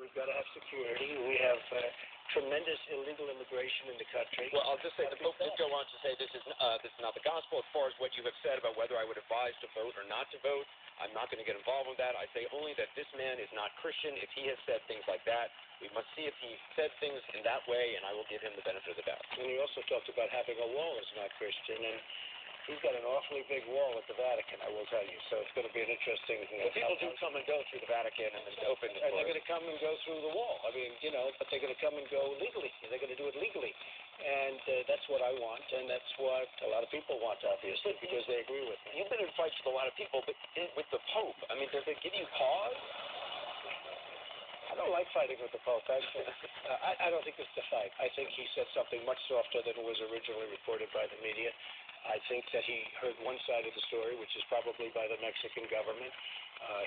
We've got to have security. We have tremendous illegal immigration in the country. Well, I'll just say the Pope did go on to say this is not the gospel. As far as what you have said about whether I would advise to vote or not to vote, I'm not going to get involved with that. I say only that this man is not Christian. If he has said things like that, we must see if he said things in that way, and I will give him the benefit of the doubt. And he also talked about having a wall is not Christian, and he's got an awfully big wall at the Vatican, I will tell you. So it's going to be an interesting thing. Well, people do come and go through the Vatican, and it's open. And they're going to come and go through the wall. I mean, but they're going to come and go legally. They're going to do it legally. And that's what I want, and that's what a lot of people want, obviously, because they agree with me. You've been in fights with a lot of people, but with the Pope, I mean, does it give you pause? I don't like fighting with the Pope, actually. I don't think it's a fight. I think he said something much softer than was originally reported by the media. I think that he heard one side of the story, which is probably by the Mexican government.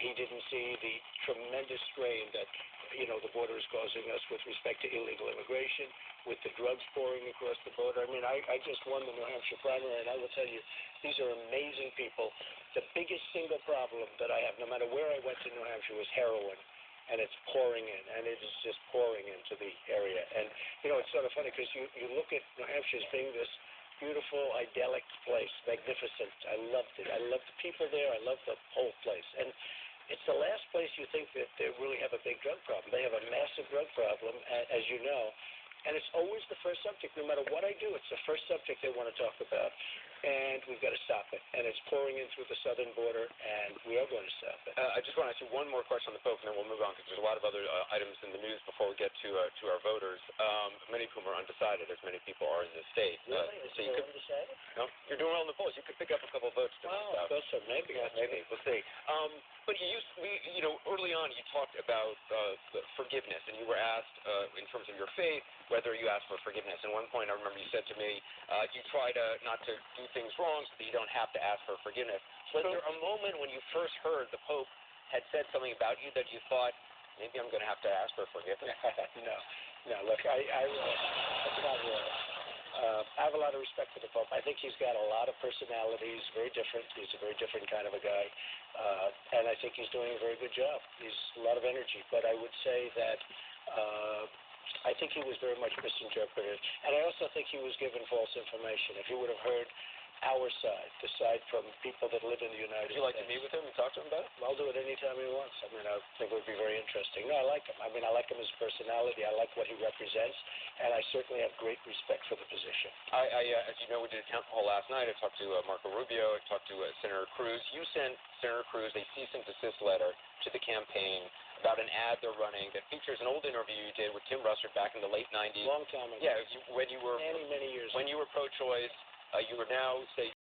He didn't see the tremendous strain that, the border is causing us with respect to illegal immigration, with the drugs pouring across the border. I mean, I just won the New Hampshire primary, and I will tell you, these are amazing people. The biggest single problem that I have, no matter where I went in New Hampshire, was heroin. And it's pouring in, and it is just pouring into the area. And, it's sort of funny because you look at New Hampshire as being this beautiful, idyllic place, magnificent. I loved it. I loved the people there. I loved the whole place. And it's the last place you think that they really have a big drug problem. They have a massive drug problem, as you know. And it's always the first subject. No matter what I do, it's the first subject they want to talk about. And we've got to stop it. And it's pouring in through the southern border, and we are going to stop it. I just want to ask you one more question on the Pope, and then we'll move on, because there's a lot of other items in the news before we get to our voters, many of whom are undecided, as many people are in the state. Really? So you could undecided? No? You're doing well in the polls. You could pick up a couple of votes. Well, I guess so. Maybe. Yeah, maybe. We'll see. But early on you talked about forgiveness, and you were asked, in terms of your faith, whether you asked for forgiveness. And one point I remember you said to me, you try not to do things wrong so that you don't have to ask for forgiveness. Was there a moment when you first heard the Pope had said something about you that you thought, maybe I'm going to have to ask for forgiveness? No. Look, that's not real. I have a lot of respect for the Pope. I think he's got a lot of personalities, very different. He's a very different kind of a guy. And I think he's doing a very good job. He's a lot of energy. But I would say that I think he was very much misinterpreted. And I also think he was given false information. If he would have heard our side, the side from people that live in the United States. Would you like to meet with him and talk to him about it? I'll do it anytime he wants. I mean, I think it would be very interesting. No, I like him. I mean, I like him as a personality. I like what he represents. And I certainly have great respect for the position. As you know, we did a town hall last night. I talked to Marco Rubio. I talked to Senator Cruz. You sent Senator Cruz a cease and desist letter to the campaign about an ad they're running that features an old interview you did with Tim Russert back in the late 90s. Long time ago. Yeah, when you were many years when you were pro-choice. You are now, say,